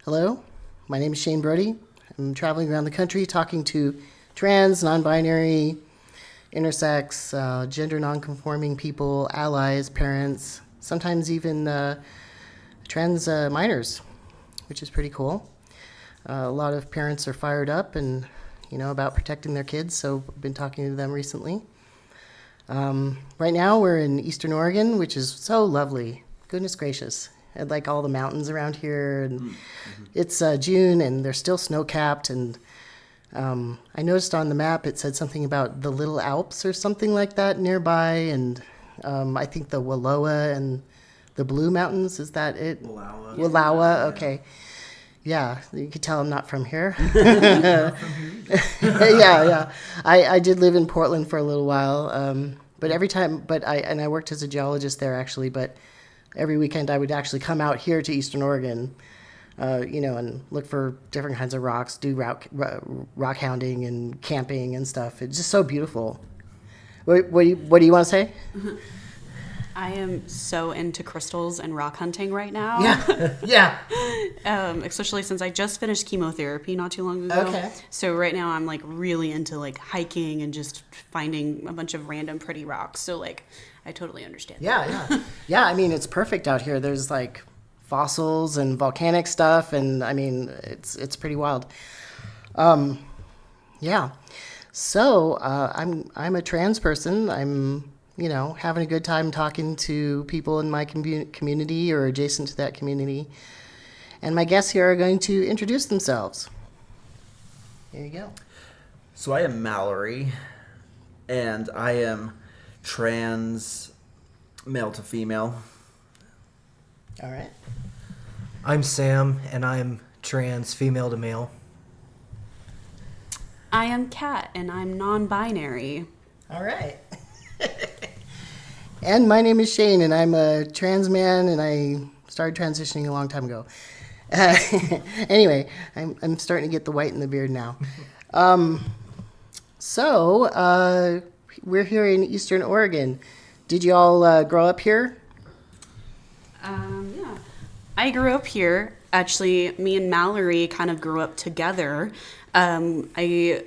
Hello, my name is Shane Brody. I'm traveling around the country talking to trans, non-binary, intersex, gender non-conforming people, allies, parents, sometimes even trans minors, which is pretty cool. A lot of parents are fired up and, about protecting their kids, so I've been talking to them recently. Right now we're in Eastern Oregon, which is so lovely. Goodness gracious. I like all the mountains around here, and it's June, and they're still snow-capped, and I noticed on the map it said something about the Little Alps or something like that nearby, and I think the Wallowa and the Blue Mountains, is that it? Wallowa. Wallowa, okay. Yeah, you can tell I'm not from here. Not from here either. Yeah. I did live in Portland for a little while, but every time, I worked as a geologist there actually, but every weekend I would actually come out here to Eastern Oregon, and look for different kinds of rocks, do rock hounding and camping and stuff. It's just so beautiful. What do you want to say? I am so into crystals and rock hunting right now. Yeah. Especially since I just finished chemotherapy not too long ago. Okay. So right now I'm really into hiking and just finding a bunch of random pretty rocks. So I totally understand. Yeah. Yeah, I mean, it's perfect out here. There's fossils and volcanic stuff, and I mean, it's pretty wild. Yeah. So I'm a trans person. I'm having a good time talking to people in my community or adjacent to that community. And my guests here are going to introduce themselves. Here you go. So I am Mallory, and I am trans male to female. All right. I'm Sam, and I'm trans female to male. I am Kat, and I'm non-binary. All right. And my name is Shane, and I'm a trans man, and I started transitioning a long time ago. Anyway, I'm starting to get the white in the beard now. So we're here in Eastern Oregon. Did you all grow up here? Yeah. I grew up here. Actually, me and Mallory kind of grew up together. I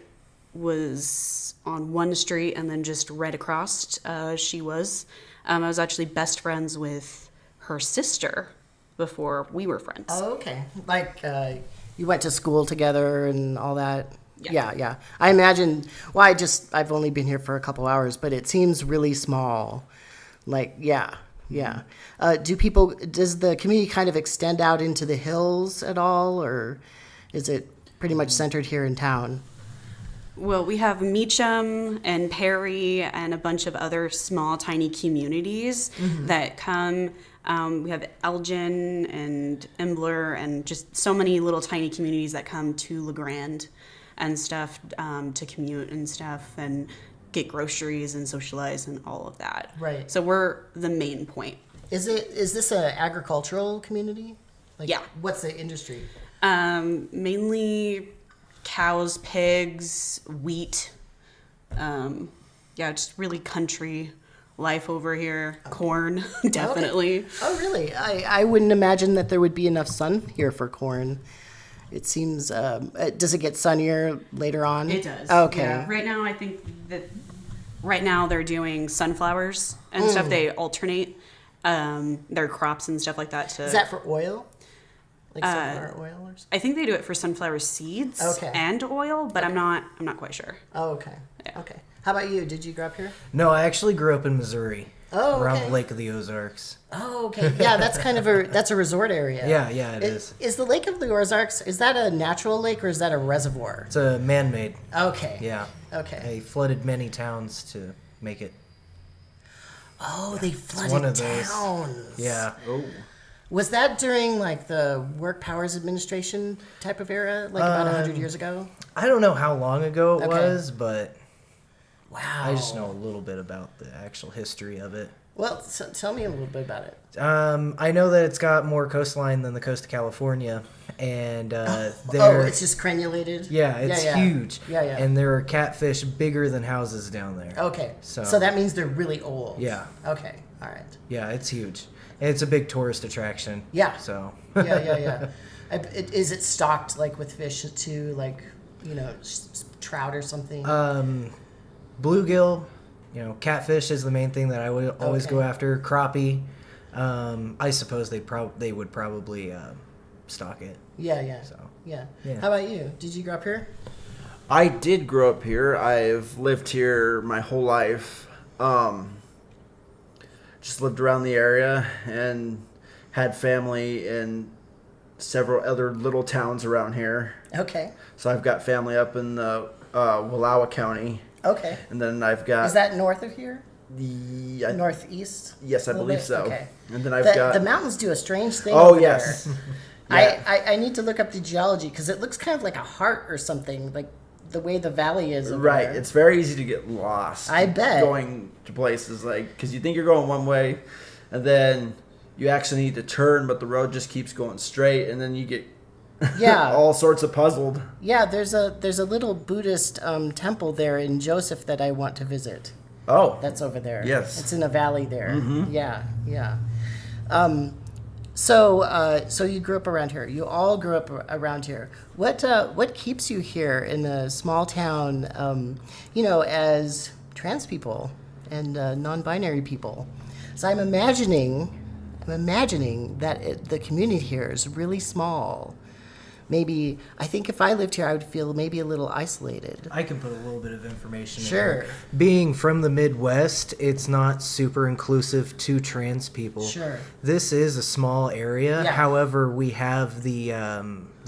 was on one street and then just right across she was. I was actually best friends with her sister before we were friends. Oh, okay. You went to school together and all that? Yeah. I imagine, I've only been here for a couple hours, but it seems really small. Yeah. Does the community kind of extend out into the hills at all, or is it pretty much centered here in town? Well, we have Meacham and Perry and a bunch of other small, tiny communities that come. We have Elgin and Embler and just so many little tiny communities that come to Grande and stuff to commute and stuff and get groceries and socialize and all of that. Right. So we're the main point. Is this an agricultural community? Yeah. What's the industry? Mainly cows, pigs, wheat. Just really country life over here. Okay. Corn, definitely. Okay. Oh, really? I wouldn't imagine that there would be enough sun here for corn. It seems, does it get sunnier later on? It does. Okay. Yeah. Right now, I think that they're doing sunflowers and stuff. They alternate their crops and stuff like that. Is that for oil? Sunflower oil or something? I think they do it for sunflower seeds and oil, but I'm not quite sure. Oh, okay. Yeah. Okay. How about you? Did you grow up here? No, I actually grew up in Missouri. Oh, okay. Around the Lake of the Ozarks. Oh, okay. Yeah, that's kind of that's a resort area. Yeah, it is. Is the Lake of the Ozarks, is that a natural lake or is that a reservoir? It's a man-made. Okay. Yeah. Okay. They flooded many towns to make it. Oh, they flooded one of towns. Those. Yeah. Oh. Was that during the Work Powers Administration type of era, about 100 years ago? I don't know how long ago it was, but wow, I just know a little bit about the actual history of it. Well, tell me a little bit about it. I know that it's got more coastline than the coast of California, and it's just crenulated. Yeah, it's huge. Yeah. And there are catfish bigger than houses down there. Okay, so that means they're really old. Yeah. Okay, all right. Yeah, it's huge. And it's a big tourist attraction. Yeah. So. Yeah. Is it stocked like with fish too, like trout or something? Bluegill, catfish is the main thing that I would always go Okay. after. Crappie, I suppose they would probably stock it. Yeah. So Yeah. Yeah. How about you? Did you grow up here? I did grow up here. I've lived here my whole life. Just lived around the area and had family in several other little towns around here. Okay. So I've got family up in the Wallowa County, Okay. and then I've got Is that north of here? the Northeast? yes, I A little believe bit? so. Okay. And then I've The, got the mountains do a strange thing. oh over yes, there. Yeah. I need to look up the geology because it looks kind of like a heart or something, like the way the valley is. Over right. there. It's very easy to get lost. I bet. Going to places because you think you're going one way, and then you actually need to turn, but the road just keeps going straight, and then you get Yeah. all sorts of puzzled. Yeah, there's a little Buddhist temple there in Joseph that I want to visit. Oh, That's over there. Yes. It's in a valley there. Mhm. Yeah. So you grew up around here. You all grew up around here. What keeps you here in a small town, as trans people and non-binary people? So I'm imagining that the community here is really small. Maybe, I think if I lived here, I would feel maybe a little isolated. I can put a little bit of information in Sure. there. Being from the Midwest, it's not super inclusive to trans people. Sure. This is a small area. Yeah. However, we have the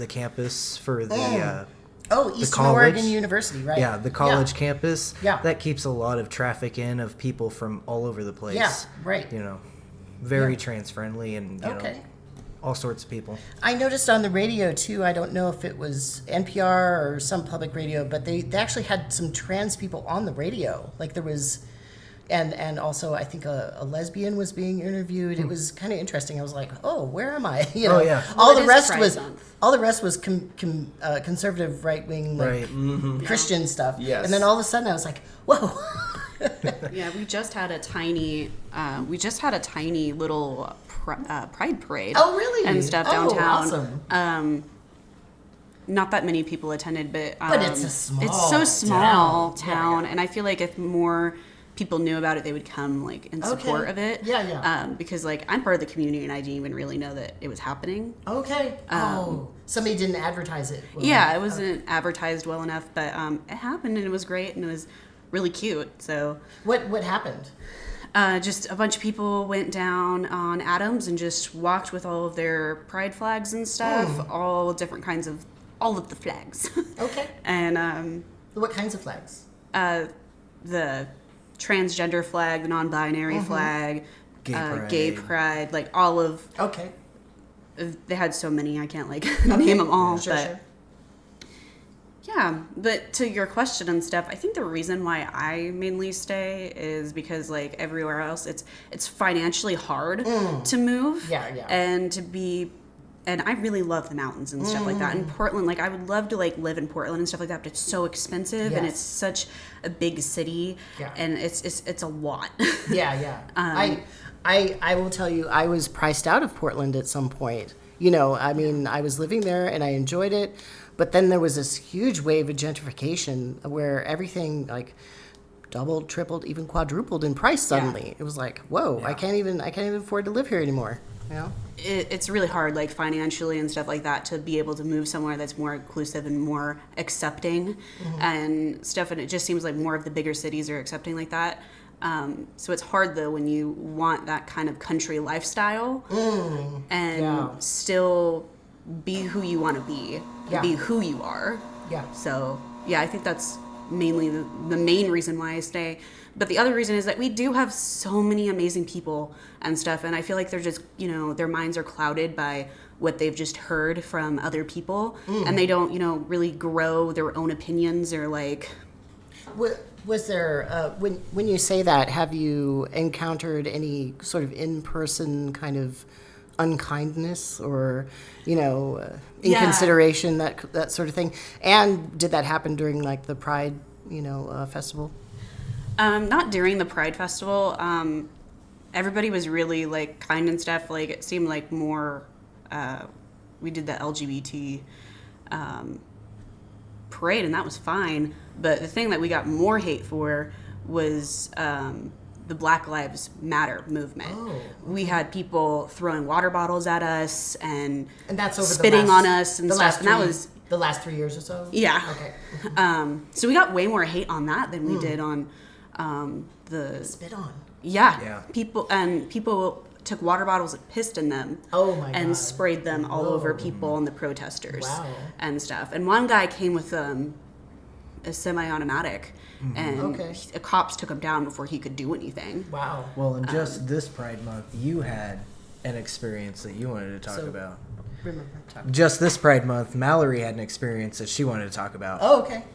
campus for the Oh, Eastern college. Oregon University, right? the college campus. Yeah. That keeps a lot of traffic in of people from all over the place. Yeah, right. Very Yeah. trans friendly and Okay. all sorts of people. I noticed on the radio too, I don't know if it was NPR or some public radio, but they actually had some trans people on the radio. Like there was, and also I think a lesbian was being interviewed. It was kind of interesting. I was like, oh, where am I? Oh, yeah. All Well, the it is rest Pride was Month. conservative, right wing, like Mm-hmm. Christian stuff. Yes. And then all of a sudden I was like, whoa. Yeah, we just had a tiny little pride parade. Oh, really? And stuff Oh, downtown. awesome. Not that many people attended, but it's a small it's so small town. Yeah. and I feel like if more people knew about it, they would come like in support Okay. of it. Yeah. Because like I'm part of the community and I didn't even really know that it was happening. Okay. Somebody didn't advertise it. well Yeah, enough. it wasn't advertised well enough, but it happened and it was great and it was really cute. So What happened? just a bunch of people went down on Adams and just walked with all of their pride flags and stuff, all different kinds of, all of the flags. Okay. And What kinds of flags? the transgender flag, the non-binary flag, gay pride, like all of, Okay. they had so many, I can't like name them all, Sure, but sure. yeah, but to your question and stuff, I think the reason why I mainly stay is because like everywhere else, it's financially hard to move. Yeah. And to be, and I really love the mountains and stuff like that. And Portland, like I would love to like live in Portland and stuff like that, but it's so expensive and Yes. it's such a big city, Yeah. and it's a lot. Yeah. I will tell you, I was priced out of Portland at some point. I mean, I was living there and I enjoyed it, but then there was this huge wave of gentrification where everything like doubled, tripled, even quadrupled in price suddenly. It was like, whoa, I can't even afford to live here anymore. It's really hard, like financially and stuff like that, to be able to move somewhere that's more inclusive and more accepting and stuff. And it just seems like more of the bigger cities are accepting like that. So it's hard though when you want that kind of country lifestyle and still be who you want to be, be who you are. Yeah. So yeah, I think that's mainly the main reason why I stay. But the other reason is that we do have so many amazing people and stuff, and I feel like they're just, their minds are clouded by what they've just heard from other people, and they don't, really grow their own opinions or like. Was there, when you say that, have you encountered any sort of in-person kind of unkindness or, inconsideration, that sort of thing? And did that happen during like the Pride, festival? Not during the Pride Festival. Everybody was really like kind and stuff. Like it seemed like more we did the LGBT parade, and that was fine. But the thing that we got more hate for was the Black Lives Matter movement. Oh. We had people throwing water bottles at us and that's over spitting the last, on us and the stuff. last And that three- was the last 3 years or so. yeah. Okay. So we got way more hate on that than we did on the Spit on. Yeah. people took water bottles and pissed in them. Oh my and God. sprayed them all Whoa. over people and the protesters Wow. and stuff. And one guy came with a semi-automatic, and Okay. the cops took him down before he could do anything. Wow. Well, in just this Pride Month, you had an experience that you wanted to talk So- about. Remember. Talk. Just this Pride Month, Mallory had an experience that she wanted to talk about. Oh, okay.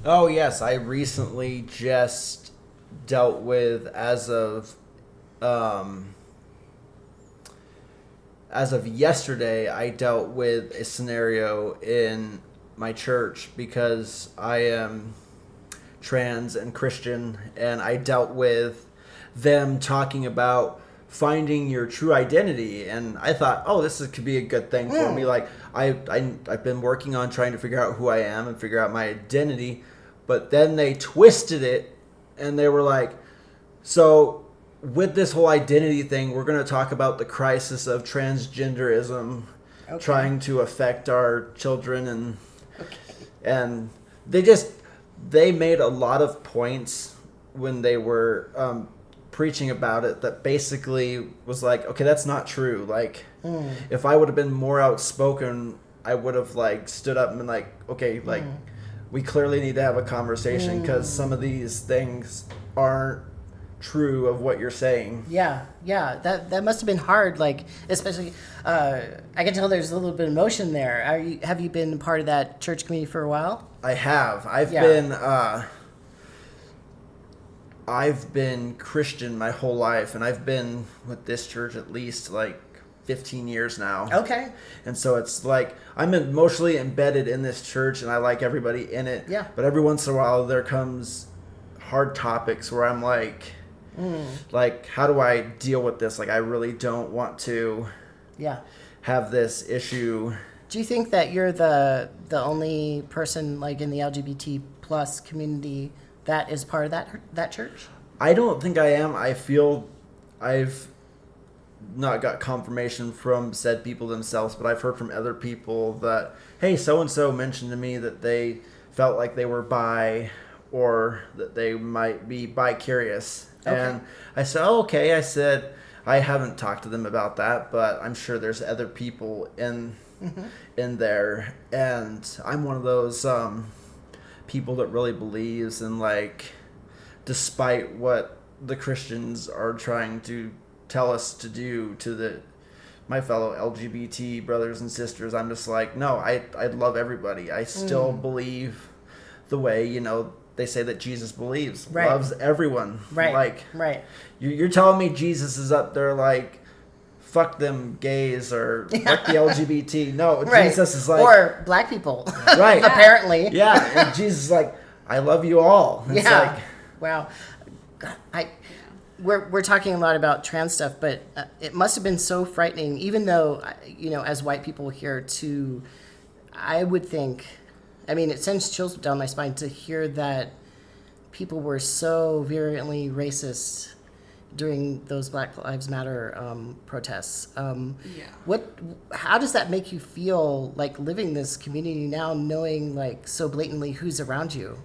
Oh yes, I recently just dealt with as of yesterday. I dealt with a scenario in my church because I am trans and Christian, and I dealt with them talking about finding your true identity, and I thought, oh, could be a good thing for me. Like I've been working on trying to figure out who I am and figure out my identity, but then they twisted it, and they were like, so with this whole identity thing, we're going to talk about the crisis of transgenderism trying to affect our children, and they made a lot of points when they were preaching about it that basically was like, okay, that's not true. Like, if I would have been more outspoken, I would have like stood up and been like, okay, like we clearly need to have a conversation because some of these things aren't true of what you're saying. Yeah. That must have been hard. Like, especially, I can tell there's a little bit of emotion there. Have you been part of that church community for a while? I have. I've been Christian my whole life, and I've been with this church at least like 15 years now. Okay. And so it's like I'm emotionally embedded in this church, and I like everybody in it. Yeah. But every once in a while, there comes hard topics where I'm like, how do I deal with this? Like, I really don't want to Yeah. have this issue. Do you think that you're the only person like in the LGBT plus community that is part of that church? I don't think I am. I feel I've not got confirmation from said people themselves, but I've heard from other people that, hey, so-and-so mentioned to me that they felt like they were bi or that they might be bi-curious. Okay. And I said, oh, okay. I said, I haven't talked to them about that, but I'm sure there's other people in there. And I'm one of those people that really believes in, like, despite what the Christians are trying to tell us to do to my fellow LGBT brothers and sisters, I'm just like, no, I love everybody. I still believe the way, they say that Jesus believes, Right. loves everyone. Right. Like, right. you're telling me Jesus is up there like, fuck them gays or fuck the LGBT. No, Right. Jesus is like, or black people. right. Apparently. Yeah, and Jesus is like, I love you all. It's Yeah. like, Wow. God, we're talking a lot about trans stuff, but it must have been so frightening, even though, as white people here too, I would think, it sends chills down my spine to hear that people were so virulently racist during those Black Lives Matter protests. How does that make you feel, like, living this community now, knowing, like, so blatantly who's around you,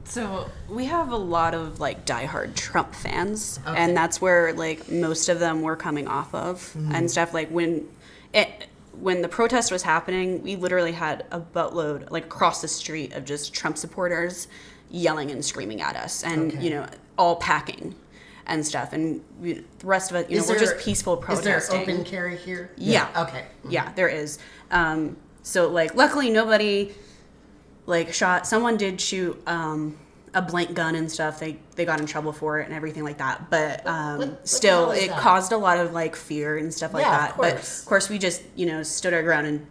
So we have a lot of like diehard Trump fans, Okay. and that's where like most of them were coming off of and stuff. Like when the protest was happening, we literally had a boatload like across the street of just Trump supporters yelling and screaming at us, and Okay. all packing and stuff. And the rest of it, we're just peaceful protesting. Is there open carry here? Yeah. Okay. Yeah, there is. So like luckily nobody like shot. Someone did shoot a blank gun and stuff. They got in trouble for it and everything like that. But what the still, hell is it that? caused a lot of like fear and stuff like Yeah, that. of But course. of course, we just stood our ground and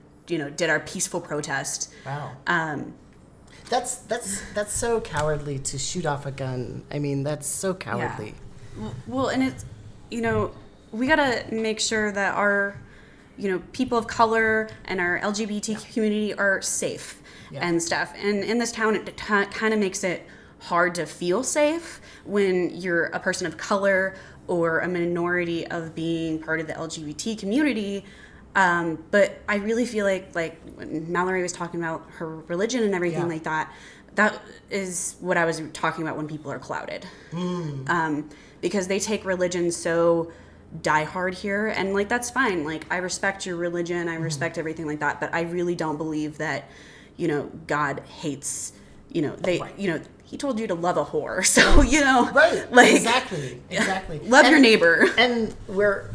did our peaceful protest. Wow. That's so cowardly to shoot off a gun. That's so cowardly. Well, and it's we gotta make sure that our people of color and our LGBT community are safe and stuff. And in this town, it kind of makes it hard to feel safe when you're a person of color or a minority of being part of the LGBT community. But I really feel like when Mallory was talking about her religion and everything like that, that is what I was talking about when people are clouded. Because they take religion so diehard here, and that's fine. I respect your religion, I respect everything like that, but I really don't believe that, God hates, he told you to love a whore, so Exactly. love your neighbor. And we're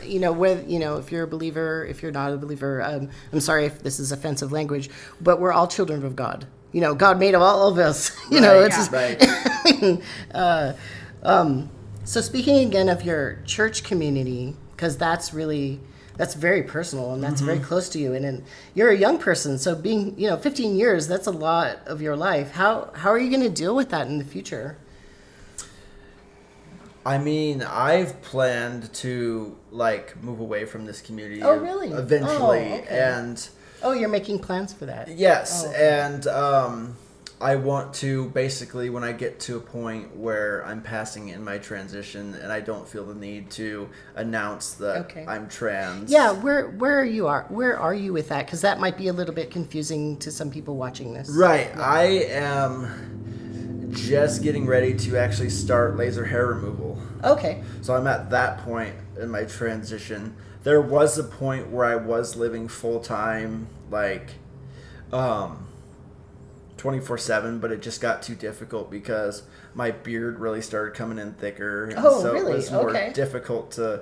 if you're a believer, if you're not a believer, I'm sorry if this is offensive language, but we're all children of God. God made all of us. So speaking again of your church community, because that's very personal and that's very close to you, and you're a young person, so being 15 years, that's a lot of your life. How are you going to deal with that in the future? I mean, I've planned to move away from this community. Oh, really? Eventually, okay. and you're making plans for that. yes, okay. and I want to basically, when I get to a point where I'm passing in my transition and I don't feel the need to announce that I'm trans. Yeah, where are you with that? Because that might be a little bit confusing to some people watching this. Right. Yeah. I am just getting ready to actually start laser hair removal. Okay. So I'm at that point in my transition. There was a point where I was living full time, 24/7, but it just got too difficult because my beard really started coming in thicker. And so really? It was more difficult to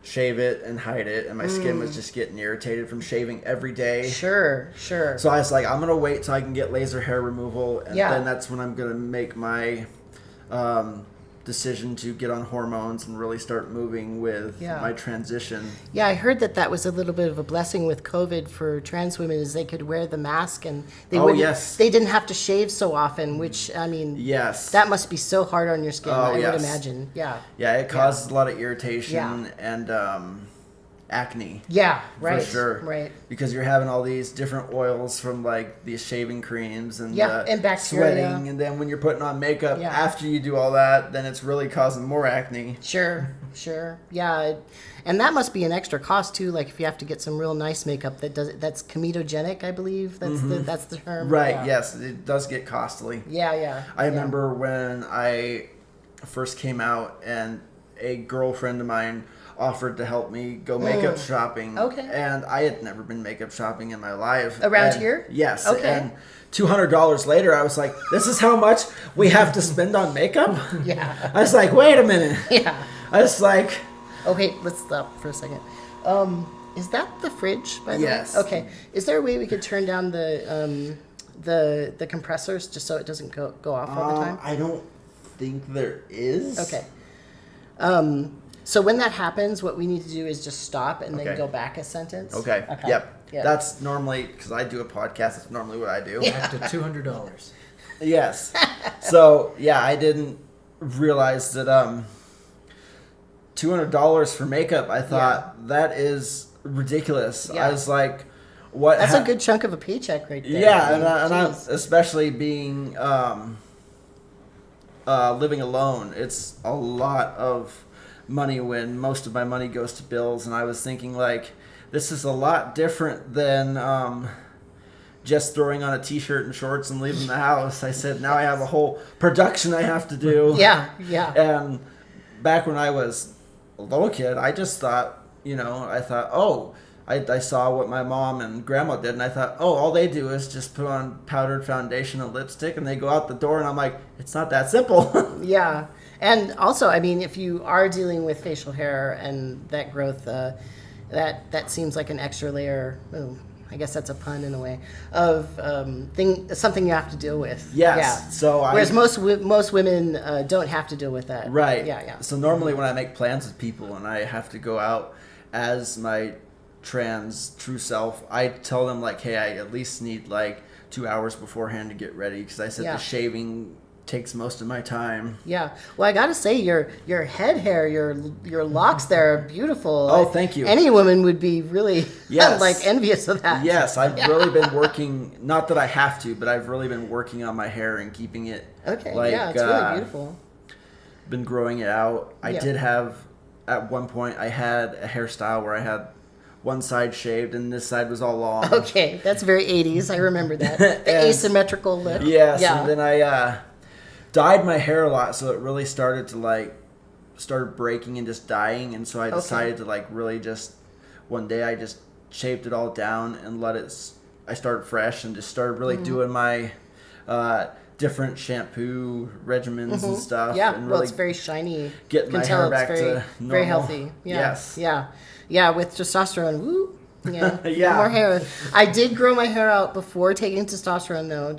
shave it and hide it, and my skin was just getting irritated from shaving every day. Sure. So I was like, I'm going to wait till I can get laser hair removal, and then that's when I'm going to make my decision to get on hormones and really start moving with my transition. Yeah, I heard that was a little bit of a blessing with COVID for trans women, is they could wear the mask and they they didn't have to shave so often, which that must be so hard on your skin. I would imagine. Yeah, it causes a lot of irritation and acne. Yeah, right. For sure. Right. Because you're having all these different oils from these shaving creams and and bacteria. Sweating, and then when you're putting on makeup after you do all that, then it's really causing more acne. Sure. Yeah. And that must be an extra cost too, if you have to get some real nice makeup that's comedogenic, I believe. That's the term. Right, yeah. Yes. It does get costly. Yeah. I remember when I first came out and a girlfriend of mine offered to help me go makeup shopping. Okay. And I had never been makeup shopping in my life. Around here? Yes. Okay. And $200 later, I was like, this is how much we have to spend on makeup? Yeah. I was like, wait a minute. Yeah. I was like... Okay, let's stop for a second. Is that the fridge, by the way? Yes. Okay. Is there a way we could turn down the compressors just so it doesn't go off all the time? I don't think there is. Okay. So when that happens, what we need to do is just stop and then go back a sentence. Okay. Yep. That's normally, because I do a podcast, that's normally what I do. Up to $200. Yes. So, I didn't realize that $200 for makeup, I thought, that is ridiculous. I was like, what? That's a good chunk of a paycheck right there. Yeah, and I'm especially being living alone, it's a lot of money when most of my money goes to bills, and I was thinking this is a lot different than just throwing on a t-shirt and shorts and leaving the house. I said, now I have a whole production I have to do. Yeah. And back when I was a little kid, I just thought, I saw what my mom and grandma did, and I thought, all they do is just put on powdered foundation and lipstick, and they go out the door, and I'm like, it's not that simple. Yeah. And also, I mean, if you are dealing with facial hair and that growth, that seems like an extra layer. I guess that's a pun in a way of something you have to deal with. Yes. Yeah. So whereas most women don't have to deal with that. Right. Yeah. So normally when I make plans with people and I have to go out as my trans true self, I tell them hey, I at least need 2 hours beforehand to get ready, because I said the shaving takes most of my time. Yeah. Well, I got to say, your head hair, your locks there are beautiful. Oh, thank you. Any woman would be really Yes. like envious of that. Yes, I've really been working. Not that I have to, but I've really been working on my hair and keeping it. Okay. Like, yeah, it's really beautiful. Been growing it out. I Yeah. did have, at one point, I had a hairstyle where I had one side shaved and this side was all long. Okay, that's very 80s. I remember that. The And- asymmetrical lip. Yes, Yeah. and then I dyed my hair a lot, so it really started breaking and just dying, and so I decided to like really just one day I just shaved it all down and I started fresh and just started really doing my different shampoo regimens and stuff. Yeah, and well, really it's very shiny. get You my can hair tell back it's very, to normal. very healthy. Yeah. Yes. Yeah. Yeah, with testosterone. Woo. Yeah. Yeah. More hair. I did grow my hair out before taking testosterone, though.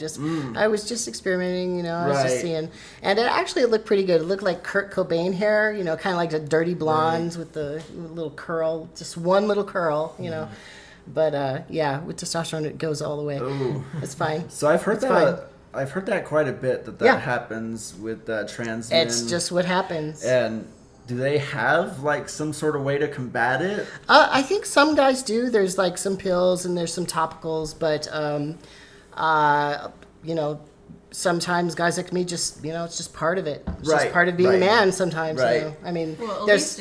I was just experimenting, I was just Right. seeing. And it looked pretty good. It looked like Kurt Cobain hair, kind of like the dirty blondes with the little curl, just one little curl, But yeah, with testosterone, it goes all the way. Ooh. It's fine. So I've heard It's that. fine. I've heard that quite a bit that Yeah. happens with trans men. It's just what happens. And do they have like some sort of way to combat it? I think some guys do. There's like some pills and there's some topicals, but sometimes guys like me just it's just part of it. It's just Right, part of being a right. man sometimes. Right. I mean, Well, there's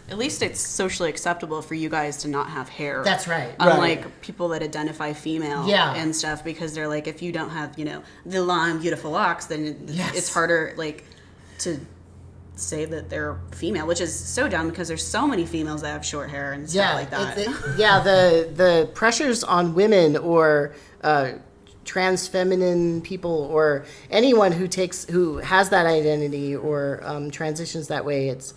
at least it's socially acceptable for you guys to not have hair. that's right. Unlike people that identify female Yeah. and stuff, because they're like, if you don't have, the long, beautiful locks, then Yes. it's harder, to say that they're female, which is so dumb because there's so many females that have short hair and stuff like that. The pressures on women or trans feminine people or anyone who has that identity or transitions that way, it's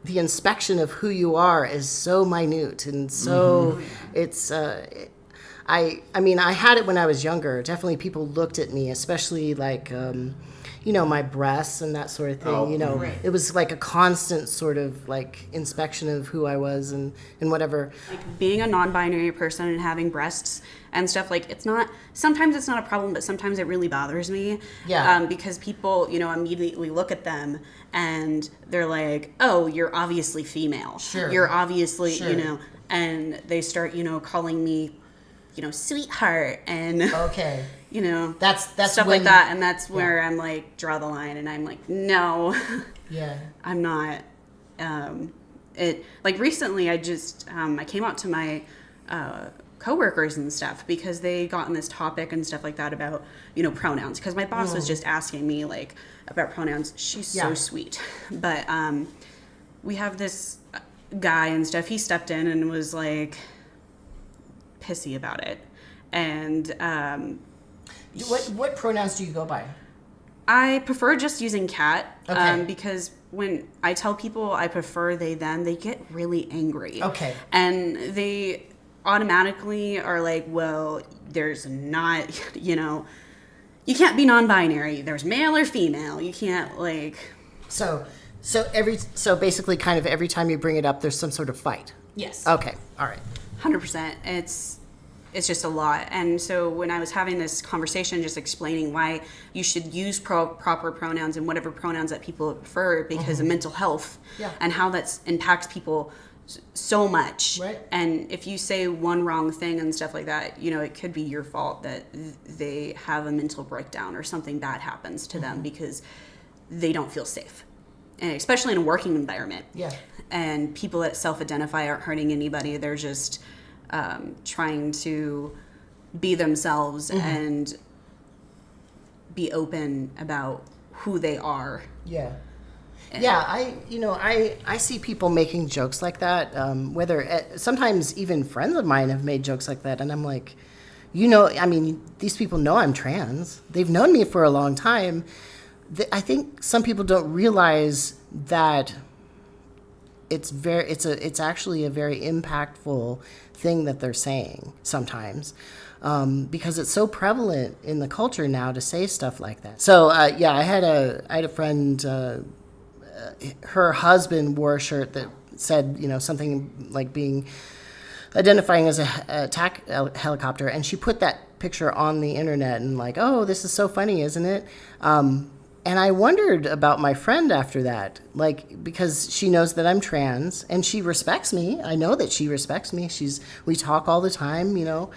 the inspection of who you are is so minute and so it's I mean I had it when I was younger. Definitely people looked at me, especially like my breasts and that sort of thing. Right. It was like a constant sort of like inspection of who I was and whatever. Like being a non-binary person and having breasts and stuff, like sometimes it's not a problem, but sometimes it really bothers me. Yeah. Because people, immediately look at them and they're like, oh, you're obviously female. Sure. You're obviously, Sure. and they start, calling me, sweetheart and, Okay. That's stuff when, like that. And that's where I'm like, draw the line. And I'm like, no, Yeah. I'm not. Recently I just, I came out to my, coworkers and stuff because they got on this topic and stuff like that about pronouns, because my boss was just asking me like about pronouns. She's so sweet, but we have this guy and stuff. He stepped in and was like pissy about it, and What pronouns do you go by? I prefer just using cat. Okay. Because when I tell people I prefer they them, they get really angry. Okay. And they automatically are like, well, there's not, you can't be non-binary. There's male or female. You can't So basically kind of every time you bring it up there's some sort of fight. Yes. Okay. All right. 100%. It's just a lot. And so when I was having this conversation, just explaining why you should use proper pronouns and whatever pronouns that people prefer because of mental health and how that impacts people so much. Right. And if you say one wrong thing and stuff like that, it could be your fault that they have a mental breakdown or something bad happens to them because they don't feel safe. And especially in a working environment. Yeah. And people that self-identify aren't hurting anybody. They're just trying to be themselves and be open about who they are. Yeah. Yeah, I see people making jokes like that. Whether sometimes even friends of mine have made jokes like that, and I'm like, these people know I'm trans. They've known me for a long time. I think some people don't realize that it's actually a very impactful thing that they're saying sometimes. Because it's so prevalent in the culture now to say stuff like that. So I had a friend. Her husband wore a shirt that said, something like identifying as a attack helicopter, and she put that picture on the internet and like, oh, this is so funny, isn't it? And I wondered about my friend after that, like, because she knows that I'm trans and she respects me. I know that she respects me. We talk all the time, you know.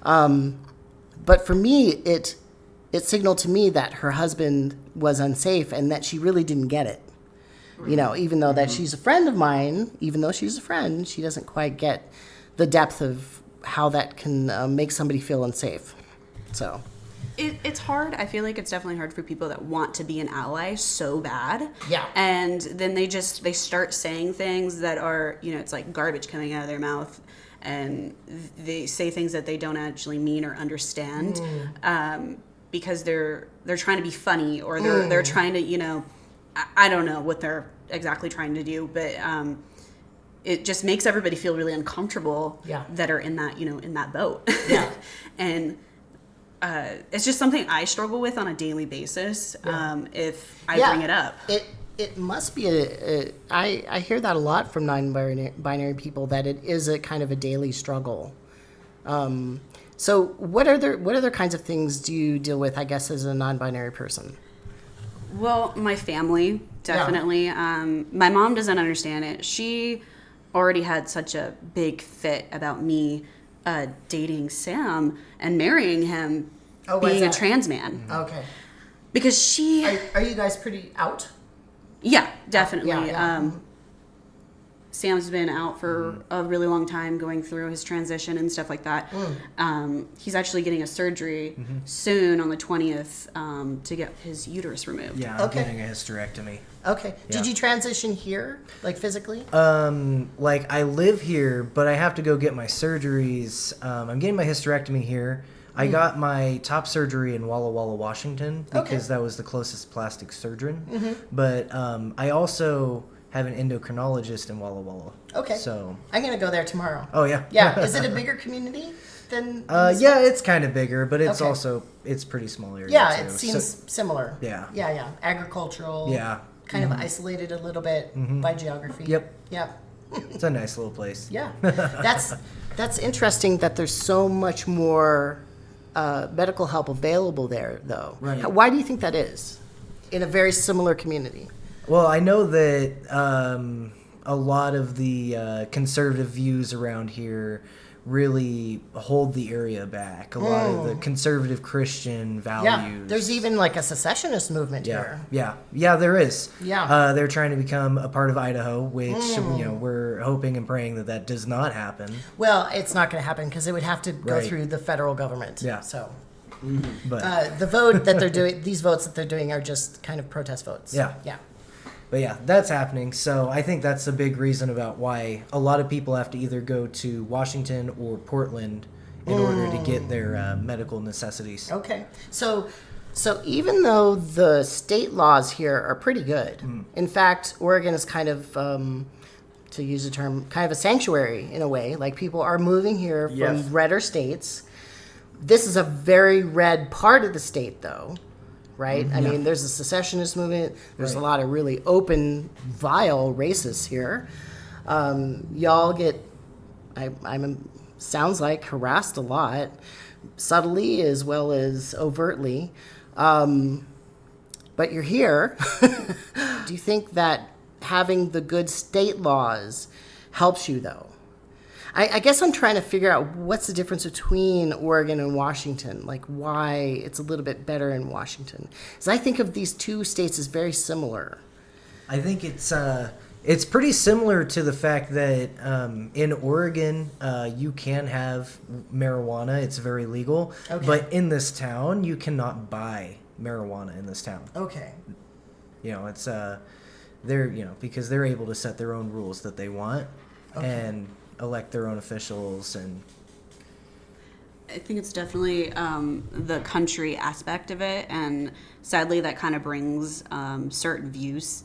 But for me, it signaled to me that her husband was unsafe and that she really didn't get it. You know, even though that she's a friend of mine, even though she's a friend, she doesn't quite get the depth of how that can make somebody feel unsafe. So it's hard. I feel like it's definitely hard for people that want to be an ally so bad. Yeah. And then they start saying things that are, you know, it's like garbage coming out of their mouth, and they say things that they don't actually mean or understand, because they're trying to be funny, or they're trying to, you know, I don't know what they're exactly trying to do, but it just makes everybody feel really uncomfortable that are in that, you know, in that boat. Yeah. And it's just something I struggle with on a daily basis. If I bring it up, it must be I hear that a lot from non-binary people, that it is a kind of a daily struggle. So what other kinds of things do you deal with, I guess, as a non-binary person? Well, my family, definitely. Yeah. My mom doesn't understand it. She already had such a big fit about me dating Sam and marrying him, being a trans man. Okay. Because she... Are you guys pretty out? Yeah, definitely. Yeah. Sam's been out for a really long time, going through his transition and stuff like that. He's actually getting a surgery soon on the 20th to get his uterus removed. Yeah, I'm getting a hysterectomy. Okay. Yeah. Did you transition here, like physically? Like I live here, but I have to go get my surgeries. I'm getting my hysterectomy here. I got my top surgery in Walla Walla, Washington, because that was the closest plastic surgeon. But I also have an endocrinologist in Walla Walla. Okay. So I'm gonna go there tomorrow. Oh yeah. Yeah. Is it a bigger community than? Yeah, it's kind of bigger, but it's also pretty small area. Yeah, too. it seems similar. Yeah. Yeah. Agricultural. Yeah. Kind of isolated a little bit by geography. Yep. Yeah. It's a nice little place. Yeah. That's interesting that there's so much more medical help available there, though. Right. Why do you think that is, in a very similar community? Well, I know that a lot of the conservative views around here really hold the area back. A lot of the conservative Christian values. Yeah, there's even like a secessionist movement here. Yeah, there is. Yeah. They're trying to become a part of Idaho, which you know, we're hoping and praying that does not happen. Well, it's not going to happen because it would have to go through the federal government. Yeah. So. But the vote that they're doing, these votes that they're doing, are just kind of protest votes. Yeah. Yeah. But yeah, that's happening. So I think that's a big reason about why a lot of people have to either go to Washington or Portland in order to get their medical necessities. Okay. So even though the state laws here are pretty good, in fact, Oregon is kind of, to use a term, kind of a sanctuary in a way. Like, people are moving here from redder states. This is a very red part of the state, though. Right? I mean, there's a secessionist movement. There's a lot of really open, vile racists here. Y'all get, sounds like, harassed a lot, subtly as well as overtly. But you're here. Do you think that having the good state laws helps you, though? I guess I'm trying to figure out what's the difference between Oregon and Washington, like why it's a little bit better in Washington. Because I think of these two states as very similar. I think it's pretty similar to the fact that in Oregon you can have marijuana; it's very legal. Okay. But in this town, you cannot buy marijuana in this town. Okay. You know, it's they're because they're able to set their own rules that they want and elect their own officials. And I think it's definitely the country aspect of it, and sadly that kind of brings certain views,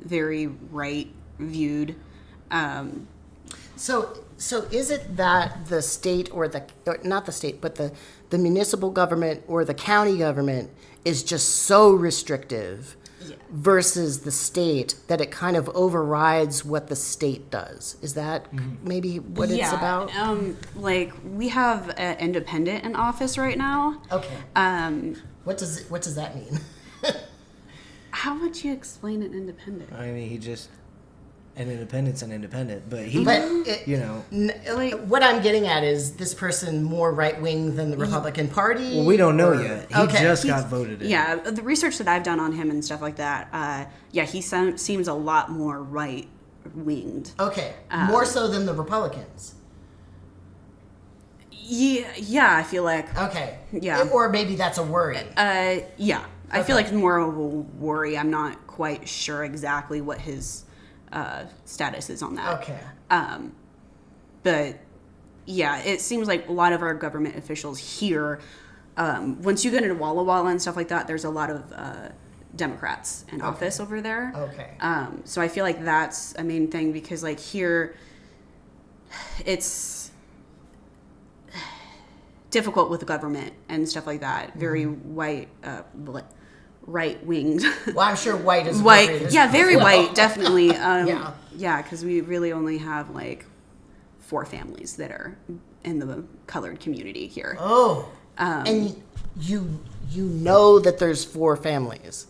very right viewed. So is it that the state or not the state, but the municipal government or the county government is just so restrictive versus the state, that it kind of overrides what the state does. Is that maybe what it's about? Like we have an independent in office right now. Okay. What does that mean? How would you explain an independent? I mean, an independent's an independent, but What I'm getting at is this person more right wing than the Republican Party? well, we don't know yet. He Okay. just got voted in. Yeah, the research that I've done on him and stuff like that, he seems a lot more right winged. Okay, more so than the Republicans. Yeah, I feel like. Okay. Yeah. Or maybe that's a worry. Yeah, I feel like it's more of a worry. I'm not quite sure exactly what his status is on that. Okay. But yeah, it seems like a lot of our government officials here, once you get into Walla Walla and stuff like that, there's a lot of Democrats in office over there. Okay. So I feel like that's a main thing because like here, it's difficult with the government and stuff like that. Very white, right winged. Well, I'm sure white is White, appropriate as yeah, very well. white, definitely. Yeah. Because we really only have like 4 families that are in the colored community here. Oh. And you know that there's 4 families.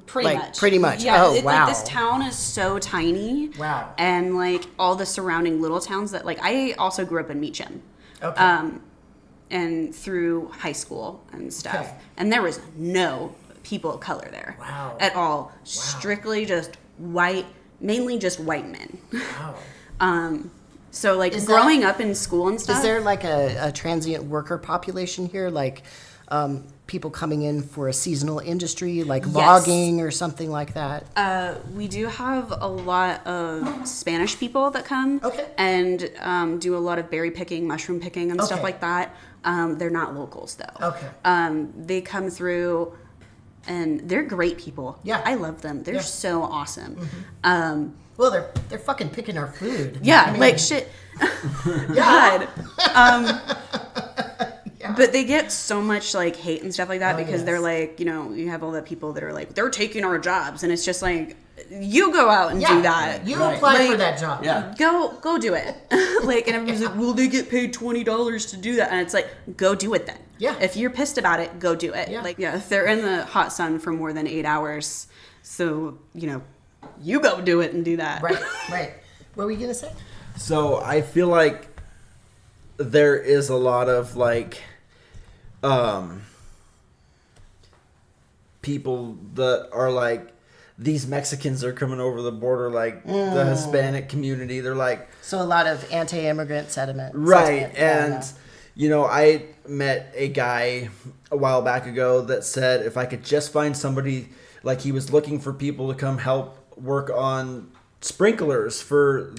Pretty Pretty much. Yeah. Oh, wow. Like, this town is so tiny. Wow. And like all the surrounding little towns that like I also grew up in Meacham. Okay. And through high school and stuff. Okay. And there was no people of color there. Wow. At all. Strictly just white, mainly just white men. Wow. So like Is growing up in school and stuff. Is there like a transient worker population here? Like people coming in for a seasonal industry, like logging or something like that? We do have a lot of Spanish people that come Okay. and do a lot of berry picking, mushroom picking, and stuff Okay. like that. They're not locals though. Okay. They come through, and they're great people. Yeah. I love them. They're Yeah. so awesome. Well, they're fucking picking our food. Yeah, I mean, like shit. Yeah. God. But they get so much like hate and stuff like that because they're like, you have all the people that are like, they're taking our jobs, and it's just like, you go out and do that. You apply Like, for that job. Yeah. Go do it. Like, and everybody's like, well, they get paid $20 to do that, and it's like, go do it then. Yeah. If you're pissed about it, go do it. Yeah. Like, if they're in the hot sun for more than 8 hours, so you go do it and do that. Right. What were you gonna say? So I feel like there is a lot of like people that are like, these Mexicans are coming over the border, like the Hispanic community. They're like, So a lot of anti-immigrant sentiment. right. Yeah, And I met a guy a while back ago that said if I could just find somebody, like he was looking for people to come help work on sprinklers for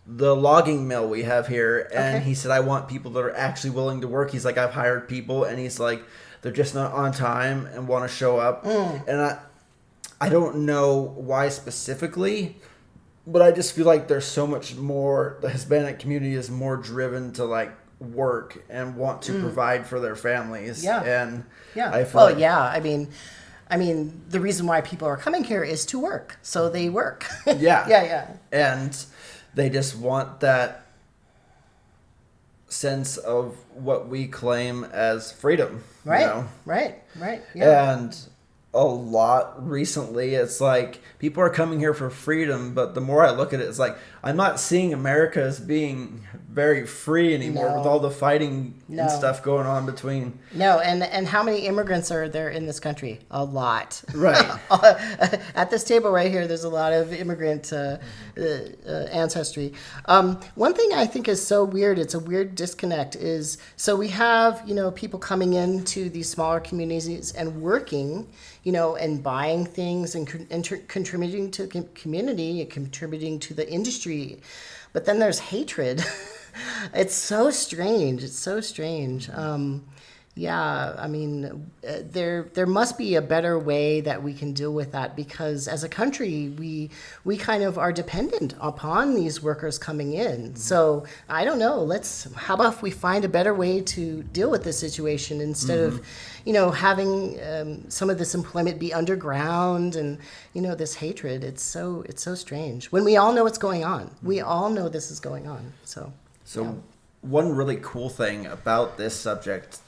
the logging mill we have here. And he said, I want people that are actually willing to work. He's like, I've hired people, and he's like, they're just not on time and want to show up. And I don't know why specifically, but I just feel like there's so much more, the Hispanic community is more driven to like work and want to provide for their families. Yeah. And Yeah. I feel like, yeah. I mean, the reason why people are coming here is to work, so they work. Yeah. Yeah. And they just want that sense of what we claim as freedom. Right. You know? Right. Yeah. And a lot recently, it's like people are coming here for freedom, but the more I look at it, it's like I'm not seeing America as being very free anymore with all the fighting and stuff going on between. No, and how many immigrants are there in this country? A lot. Right. At this table right here, there's a lot of immigrant ancestry. One thing I think is so weird, it's a weird disconnect, is so we have, people coming into these smaller communities and working, and buying things and contributing to the community and contributing to the industry. But then there's hatred. It's so strange. Yeah, I mean, there must be a better way that we can deal with that, because as a country, we kind of are dependent upon these workers coming in. So I don't know. How about if we find a better way to deal with this situation instead of, having some of this employment be underground and this hatred. It's so strange when we all know what's going on. We all know this is going on. So yeah. One really cool thing about this subject.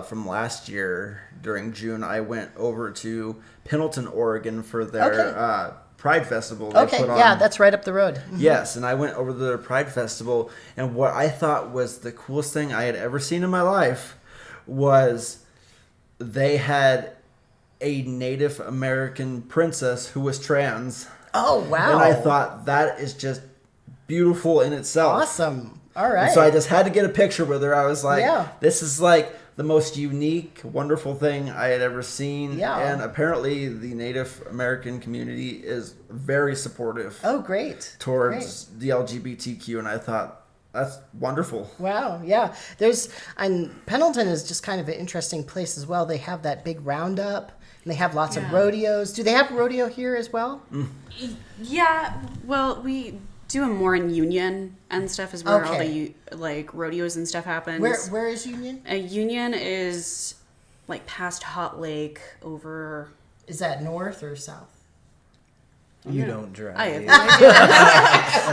From last year during June, I went over to Pendleton, Oregon for their Pride Festival. They put on. Yeah, that's right up the road. Yes, and I went over to their Pride Festival, and what I thought was the coolest thing I had ever seen in my life was they had a Native American princess who was trans. Oh, wow. And I thought that is just beautiful in itself. Awesome. All right. And so I just had to get a picture with her. I was like, Yeah. This is like the most unique, wonderful thing I had ever seen. Yeah. And apparently the Native American community is very supportive Oh, great. towards the LGBTQ. And I thought, that's wonderful. Wow, yeah. And Pendleton is just kind of an interesting place as well. They have that big roundup, and they have lots of rodeos. Do they have rodeo here as well? Yeah, well, we do them more in Union and stuff is where all Okay. the rodeos and stuff happens. Where is Union? Union is like past Hot Lake over. Is that north or south? You don't drive. I have no idea.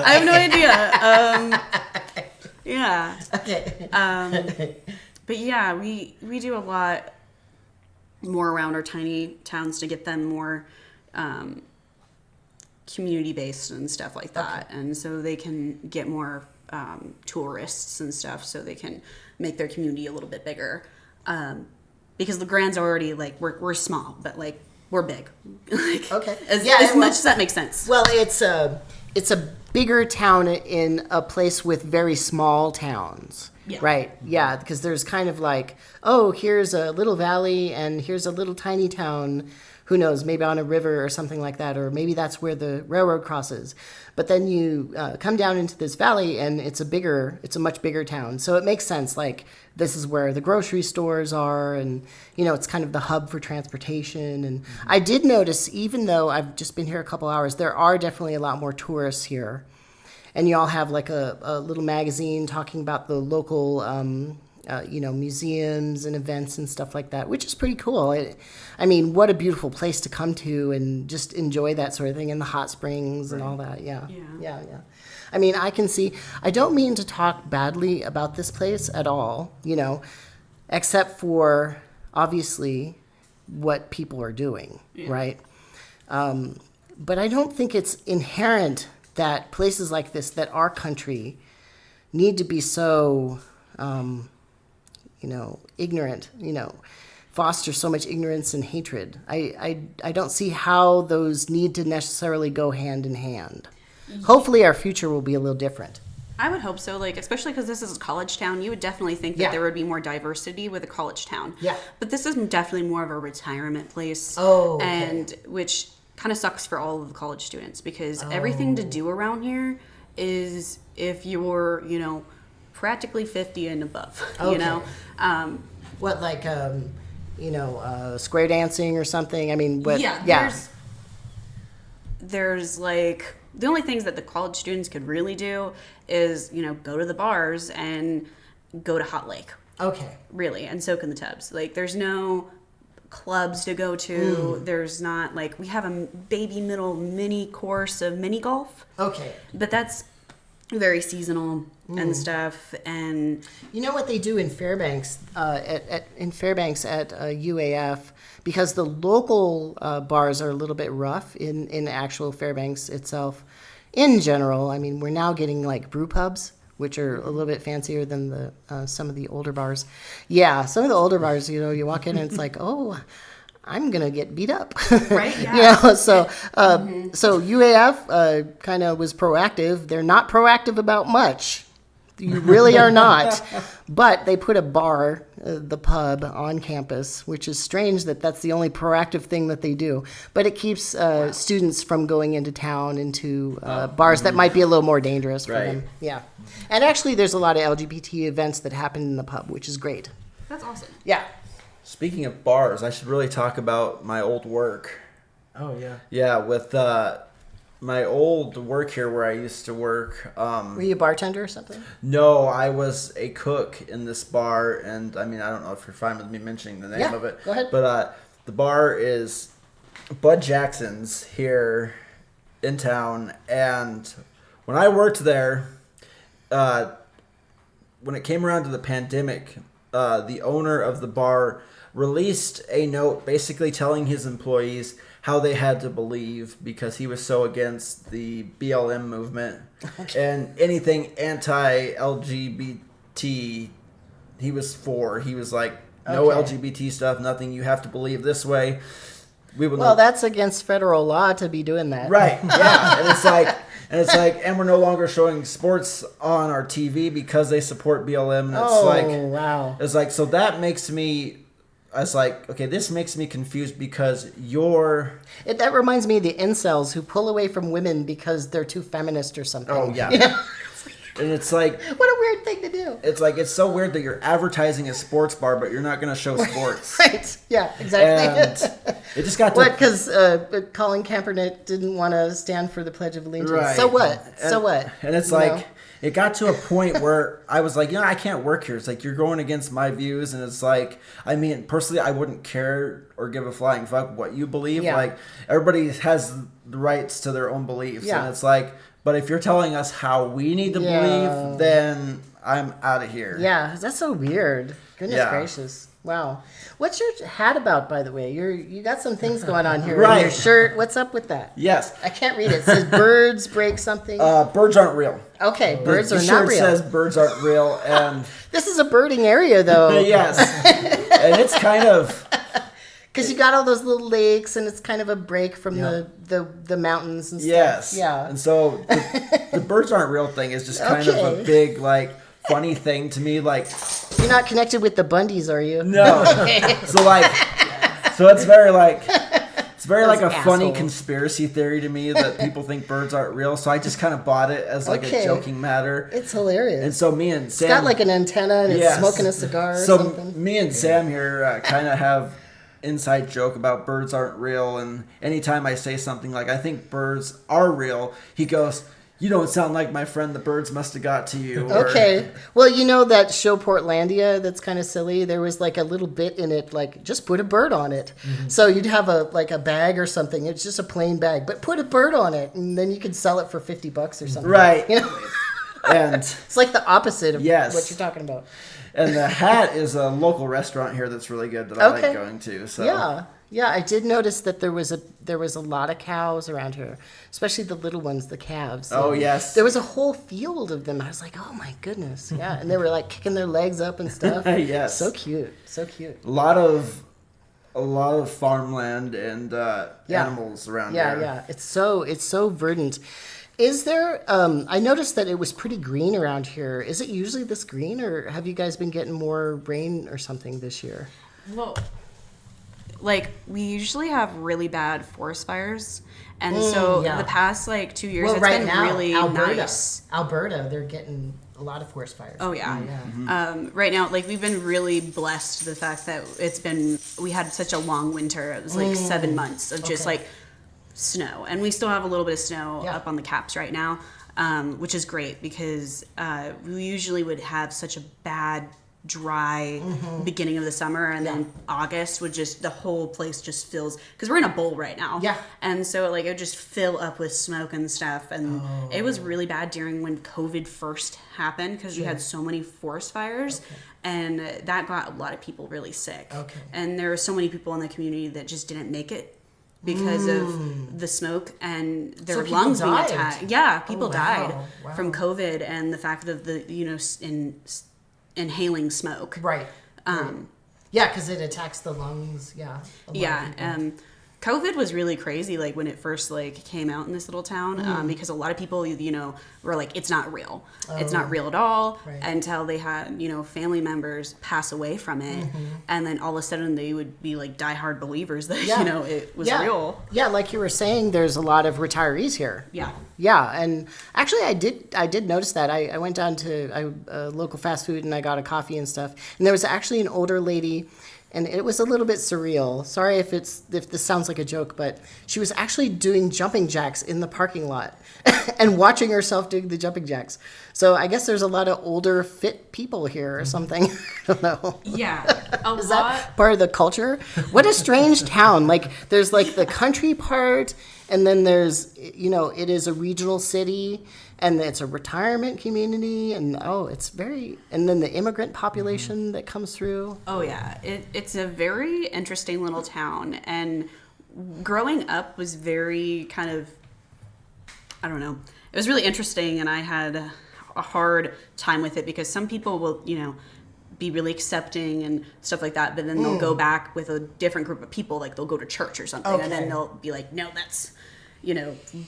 I have no idea. Yeah. Okay. But yeah, we do a lot more around our tiny towns to get them more community based and stuff like that, and so they can get more tourists and stuff, so they can make their community a little bit bigger. Because the Grande's already like we're small, but like we're big. Like, Okay. as much as that makes sense. Well, it's a bigger town in a place with very small towns. Yeah. Right. Yeah, because there's kind of like, oh, here's a little valley and here's a little tiny town. Who knows, maybe on a river or something like that, or maybe that's where the railroad crosses. But then you come down into this valley and it's a much bigger town. So it makes sense, like this is where the grocery stores are, and it's kind of the hub for transportation. And I did notice, even though I've just been here a couple hours, there are definitely a lot more tourists here. And you all have like a little magazine talking about the local museums and events and stuff like that, which is pretty cool. I mean, what a beautiful place to come to and just enjoy that sort of thing, and the hot springs and all that. Yeah. I mean, I don't mean to talk badly about this place at all, except for obviously what people are doing, right? But I don't think it's inherent that places like this, that our country, need to be so ignorant, foster so much ignorance and hatred. I don't see how those need to necessarily go hand in hand. Hopefully our future will be a little different. I would hope so, like, especially because this is a college town. You would definitely think that there would be more diversity with a college town. Yeah. But this is definitely more of a retirement place. Oh, okay. And which kind of sucks for all of the college students, because everything to do around here is if you're, practically 50 and above, Okay. What, like, square dancing or something? I mean, what? Yeah. There's like, the only things that the college students could really do is, go to the bars and go to Hot Lake. Okay. Really, and soak in the tubs. Like, there's no clubs to go to. There's not, like, we have a baby middle mini course of mini golf. Okay. But that's very seasonal and stuff. And you know what they do in Fairbanks, at UAF, because the local bars are a little bit rough in actual Fairbanks itself. In general, I mean, we're now getting like brew pubs, which are a little bit fancier than the some of the older bars. Yeah, some of the older bars, you walk in and it's like, oh, I'm gonna get beat up, right? Yeah. So UAF kind of was proactive. They're not proactive about much. You really are not. But they put a bar, the pub, on campus, which is strange that that's the only proactive thing that they do. But it keeps students from going into town, into bars that might be a little more dangerous for them. Yeah. And actually, there's a lot of LGBT events that happen in the pub, which is great. That's awesome. Yeah. Speaking of bars, I should really talk about my old work. Oh yeah. Yeah, with my old work here where I used to work. Were you a bartender or something? No, I was a cook in this bar, and I mean, I don't know if you're fine with me mentioning the name of it. Go ahead. But the bar is Bud Jackson's here in town, and when I worked there, when it came around to the pandemic, the owner of the bar released a note basically telling his employees how they had to believe because he was so against the BLM movement and anything anti-LGBT he was for. He was like, no LGBT stuff, nothing, you have to believe this way. We will Well, that's against federal law to be doing that. Right, yeah. And it's like, and we're no longer showing sports on our TV because they support BLM. And Wow. It's like, so that makes me, I was like, okay, this makes me confused because That reminds me of the incels who pull away from women because they're too feminist or something. oh, yeah. Yeah. And it's like, What a weird thing to do. it's like, it's so weird that you're advertising a sports bar, but you're not going to show sports. Right. Yeah, exactly. And it just got to... What? Because Colin Kaepernick didn't want to stand for the Pledge of Allegiance. Right. So what? So And- what? And it's You like, know? it got to a point where I was like, I can't work here. It's like, you're going against my views. And it's like, I mean, personally, I wouldn't care or give a flying fuck what you believe. Yeah. Like, everybody has the rights to their own beliefs. Yeah. And it's like, but if you're telling us how we need to believe, then I'm out of here. Yeah, that's so weird. Goodness Yeah. gracious. Wow. What's your hat about, by the way? You got some things going on here. Right. In your shirt. What's up with that? Yes. I can't read it. It says birds break something. Birds aren't real. Okay, birds The are shirt not real. says birds aren't real. And This is a birding area, though. yes. And it's kind of... Because you got all those little lakes, and it's kind of a break from the mountains and stuff. Yes. Yeah. And so the birds aren't real thing is just kind of Okay. a big, like, funny thing to me. Like, You're not connected with the Bundys, are you? no. Okay. So, like, so it's very, like a Those funny assholes. conspiracy theory to me that people think birds aren't real. So I just kind of bought it as, like, Okay. a joking matter. It's hilarious. And so me and Sam... It's got like an antenna, and it's Yes. smoking a cigar or So something. me and Sam here kind of have inside joke about birds aren't real, and anytime I say something like I think birds are real, he goes, "You don't sound like my friend. The birds must have got to you." Or, Okay. Well, you know that show Portlandia that's kind of silly? There was like a little bit in it, like just put a bird on it. So you'd have a bag or something. It's just a plain bag, but put a bird on it, and then you could sell it for $50 or something. Right. You know, And it's like the opposite of Yes. what you're talking about. and the hat is a local restaurant here that's really good that I Okay. like going to. So Yeah, I did notice that there was a lot of cows around here, especially the little ones, the calves. Oh, And yes. there was a whole field of them. I was like, oh my goodness, yeah, and they were like kicking their legs up and stuff. Yes. So cute, so cute. a lot of farmland and animals around Yeah, here. yeah, it's so verdant. Is there? I noticed that it was pretty green around here. Is it usually this green, or have you guys been getting more rain or something this year? Well, like we usually have really bad forest fires, and so yeah. the past like 2 years it's been really nice. Alberta, they're getting a lot of forest fires. Oh yeah. yeah. Right now, like we've been really blessed the fact that we had such a long winter. It was like 7 months of just Okay. like snow, and we still have a little bit of snow Yeah. up on the caps right now, which is great because we usually would have such a bad dry beginning of the summer, and then August would just the whole place just fills because we're in a bowl right now. Yeah. And so like it would just fill up with smoke and stuff, and it was really bad during when COVID first happened because we had so many forest fires, and that got a lot of people really sick. Okay. And there were so many people in the community that just didn't make it because of the smoke and their So people lungs being died? attacked. Yeah, people wow. died Wow. from COVID and the fact of the inhaling smoke. Right. Yeah, because it attacks the lungs. Yeah. a lot of Yeah, people. COVID was really crazy, like when it first like came out in this little town, because a lot of people, were like, it's not real. It's not real at all, Right. until they had, family members pass away from it, and then all of a sudden they would be like diehard believers that Yeah. it was yeah. real. Yeah, like you were saying, there's a lot of retirees here. Yeah. Yeah, and actually, I did notice that. I went down to a local fast food and I got a coffee and stuff, and there was actually an older lady and it was a little bit surreal. Sorry if this sounds like a joke, but she was actually doing jumping jacks in the parking lot and watching herself doing the jumping jacks. So I guess there's a lot of older, fit people here or something. I don't know. Yeah, a Is lot. that part of the culture? What a strange town. Like, there's like the country part, and then there's, it is a regional city, and it's a retirement community, and and then the immigrant population that comes through. Oh yeah, it's a very interesting little town, and growing up was very kind of, I don't know, it was really interesting, and I had a hard time with it because some people will, be really accepting and stuff like that, but then they'll go back with a different group of people, like they'll go to church or something, and then they'll be like, no, that's,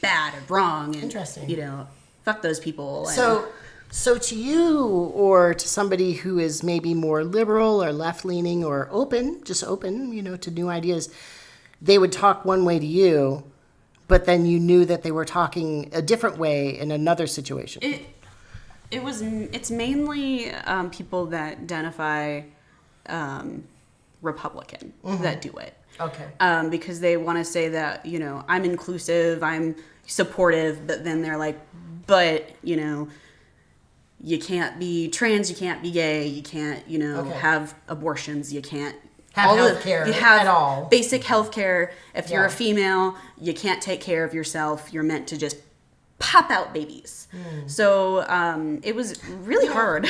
bad or wrong, and Interesting. Fuck those people. So to you, or to somebody who is maybe more liberal or left-leaning or open, to new ideas, they would talk one way to you, but then you knew that they were talking a different way in another situation. It's mainly people that identify Republican that do it. Okay. Because they want to say that, I'm inclusive, I'm supportive, but then they're like, but, you can't be trans, you can't be gay, you can't, have abortions, you can't Have healthcare at all. Basic healthcare. If you're a female, you can't take care of yourself. You're meant to just pop out babies. So it was really hard.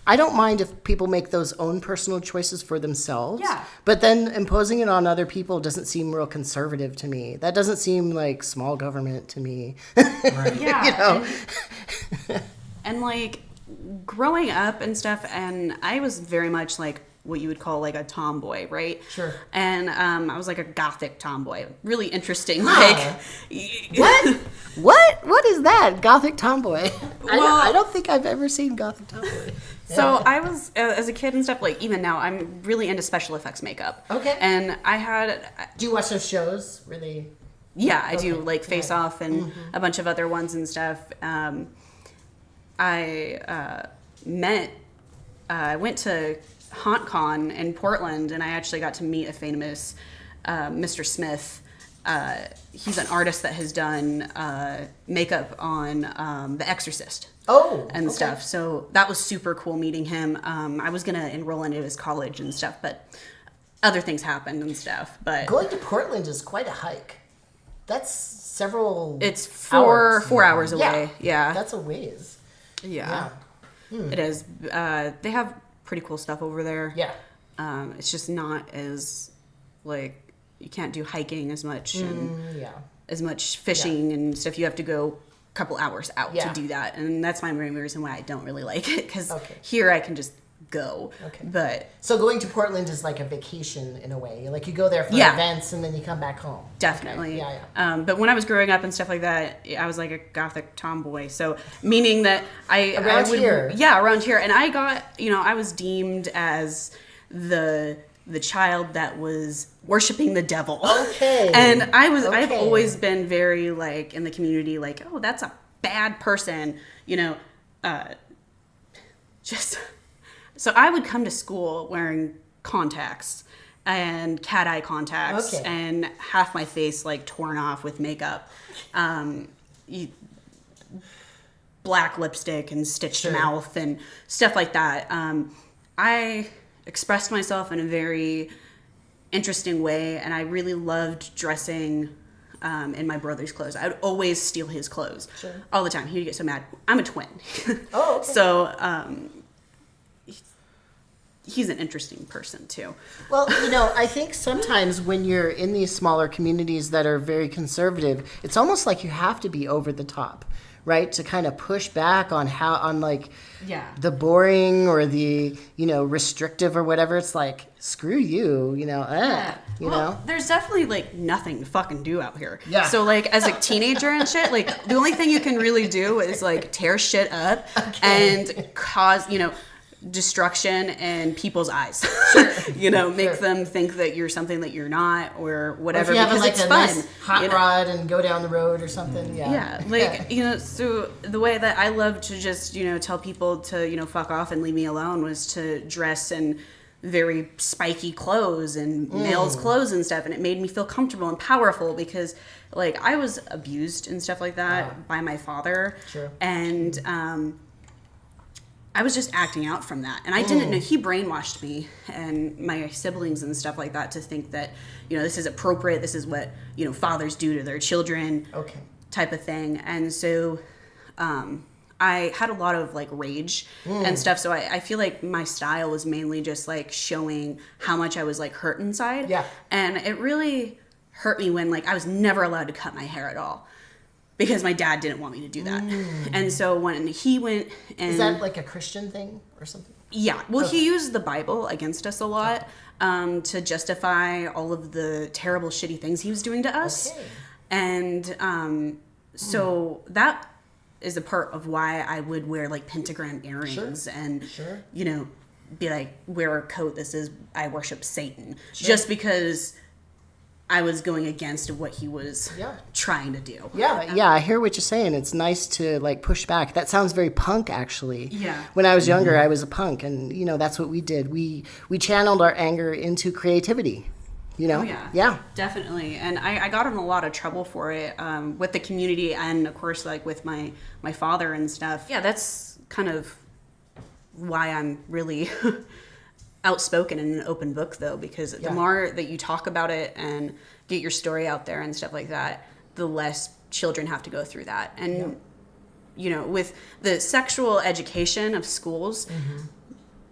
I don't mind if people make those own personal choices for themselves. Yeah. But then imposing it on other people doesn't seem real conservative to me. That doesn't seem like small government to me. Right. Yeah. And like growing up and stuff, and I was very much like what you would call like a tomboy, right? Sure. And I was like a Gothic tomboy. Really interesting. Huh. Like What is that? Gothic tomboy? Well- I don't think I've ever seen Gothic tomboy. So I was, as a kid and stuff, like even now, I'm really into special effects makeup. Okay. And I had, Do you watch those shows where they... yeah, I do Okay. like Face Off and a bunch of other ones and stuff. I went to HauntCon in Portland, and I actually got to meet a famous Mr. Smith. He's an artist that has done makeup on The Exorcist. And okay. stuff. So that was super cool meeting him. I was gonna enroll into his college and stuff, but other things happened and stuff. But Going to Portland is quite a hike. That's several it's four hours Yeah. away. Yeah. That's a ways. Yeah. It is. They have pretty cool stuff over there. Yeah. It's just not as like you can't do hiking as much and Yeah. as much fishing and stuff. You have to go a couple hours out Yeah. to do that, and that's my main reason why I don't really like it. Because Okay. here I can just go. Okay. But So going to Portland is like a vacation in a way. Like you go there for Yeah. events and then you come back home. definitely. Okay. Yeah. But when I was growing up and stuff like that, I was like a Gothic tomboy. So meaning that I would, here. yeah, around here, and I got, I was deemed as the child that was worshiping the devil. Okay. And I've Okay. always been very like in the community, like, oh, that's a bad person, just. So I would come to school wearing contacts and cat eye contacts Okay. and half my face like torn off with makeup, black lipstick and stitched Sure. mouth and stuff like that. I expressed myself in a very interesting way, and I really loved dressing in my brother's clothes. I would always steal his clothes all the time. He'd get so mad. I'm a twin. Oh, okay. So he's an interesting person too. Well, I think sometimes when you're in these smaller communities that are very conservative, it's almost like you have to be over the top, right? To kind of push back on Yeah. the boring or the, restrictive or whatever. It's like, screw you, Well, there's definitely like nothing to fucking do out here. Yeah. So like as a teenager and shit, like the only thing you can really do is like tear shit up and cause, destruction in people's eyes. Make them think that you're something that you're not or whatever, If you have because like it's a fun. nice hot rod and go down the road or something. Yeah. Yeah, so the way that I love to just, tell people to, fuck off and leave me alone was to dress in very spiky clothes and males' clothes and stuff, and it made me feel comfortable and powerful because, like, I was abused and stuff like that by my father, and I was just acting out from that, and I didn't know. He brainwashed me and my siblings and stuff like that to think that, you know, this is appropriate, this is what, you know, fathers do to their children, type of thing. And so I had a lot of like rage and stuff, so I feel like my style was mainly just like showing how much I was like hurt inside. And it really hurt me when, like, I was never allowed to cut my hair at all because my dad didn't want me to do that. And so when he went and... Is that like a Christian thing or something? Yeah. Well, he used the Bible against us a lot to justify all of the terrible, shitty things he was doing to us. And so that is a part of why I would wear like pentagram earrings and, you know, be like, wear a coat that says I worship Satan. Just because I was going against what he was trying to do. I hear what you're saying. It's nice to like push back. That sounds very punk, actually. Yeah. When I was younger, I was a punk, and you know that's what we did. We channeled our anger into creativity. You know. Oh, yeah. Definitely. And I got in a lot of trouble for it with the community, and of course, like with my father and stuff. Yeah, that's kind of why I'm really outspoken and an open book, though, because the more that you talk about it and get your story out there and stuff like that, the less children have to go through that. And you know, with the sexual education of schools,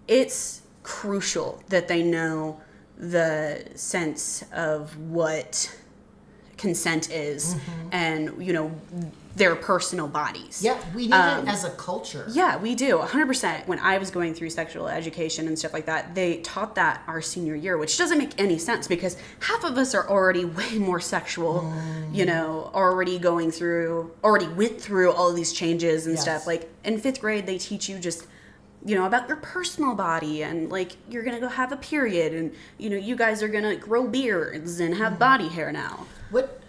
it's crucial that they know the sense of what consent is and, you know, their personal bodies. Yeah, we need it as a culture. Yeah, we do, 100%. When I was going through sexual education and stuff like that, they taught that our senior year, which doesn't make any sense because half of us are already way more sexual, you know, already went through all of these changes and stuff. Like in 5th grade, they teach you just, you know, about your personal body and like you're gonna go have a period and, you know, you guys are gonna grow beards and have body hair now. What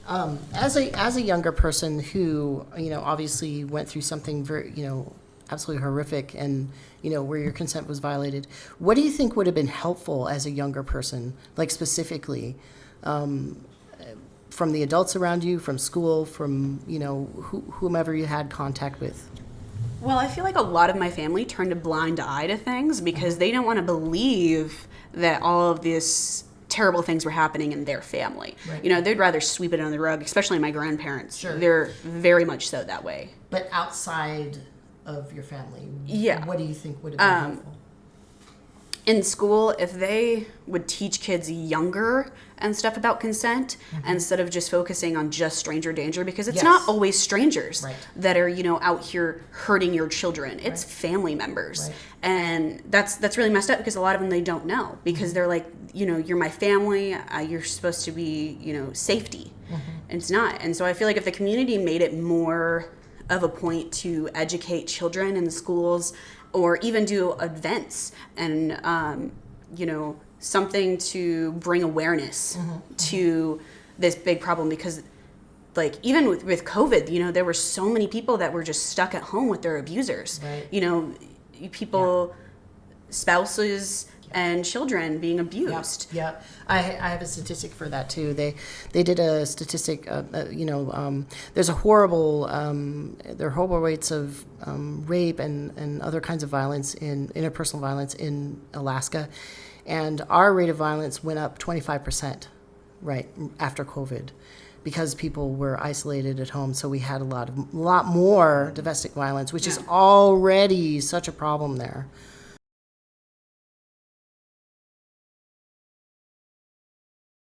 as a younger person who, you know, obviously went through something very, you know, absolutely horrific and, you know, where your consent was violated, what do you think would have been helpful as a younger person, like specifically from the adults around you, from school, from, you know, whomever you had contact with? Well, I feel like a lot of my family turned a blind eye to things because they didn't want to believe that all of these terrible things were happening in their family. You know, they'd rather sweep it under the rug, especially my grandparents. They're very much so that way. But outside of your family, what do you think would have been helpful? In school, if they would teach kids younger and stuff about consent instead of just focusing on just stranger danger, because it's not always strangers that are, you know, out here hurting your children. It's family members. And that's really messed up because a lot of them, they don't know because they're like, you know, you're my family, you're supposed to be, you know, safety. And it's not. And so I feel like if the community made it more of a point to educate children in the schools or even do events and, you know, something to bring awareness to this big problem because, like, even with COVID, you know, there were so many people that were just stuck at home with their abusers. You know, people, spouses and children being abused. I have a statistic for that too. They did a statistic. You know, there's a horrible there are horrible rates of rape and other kinds of violence in interpersonal violence in Alaska, and our rate of violence went up 25% right after COVID because people were isolated at home. So we had a lot more domestic violence, which is already such a problem there.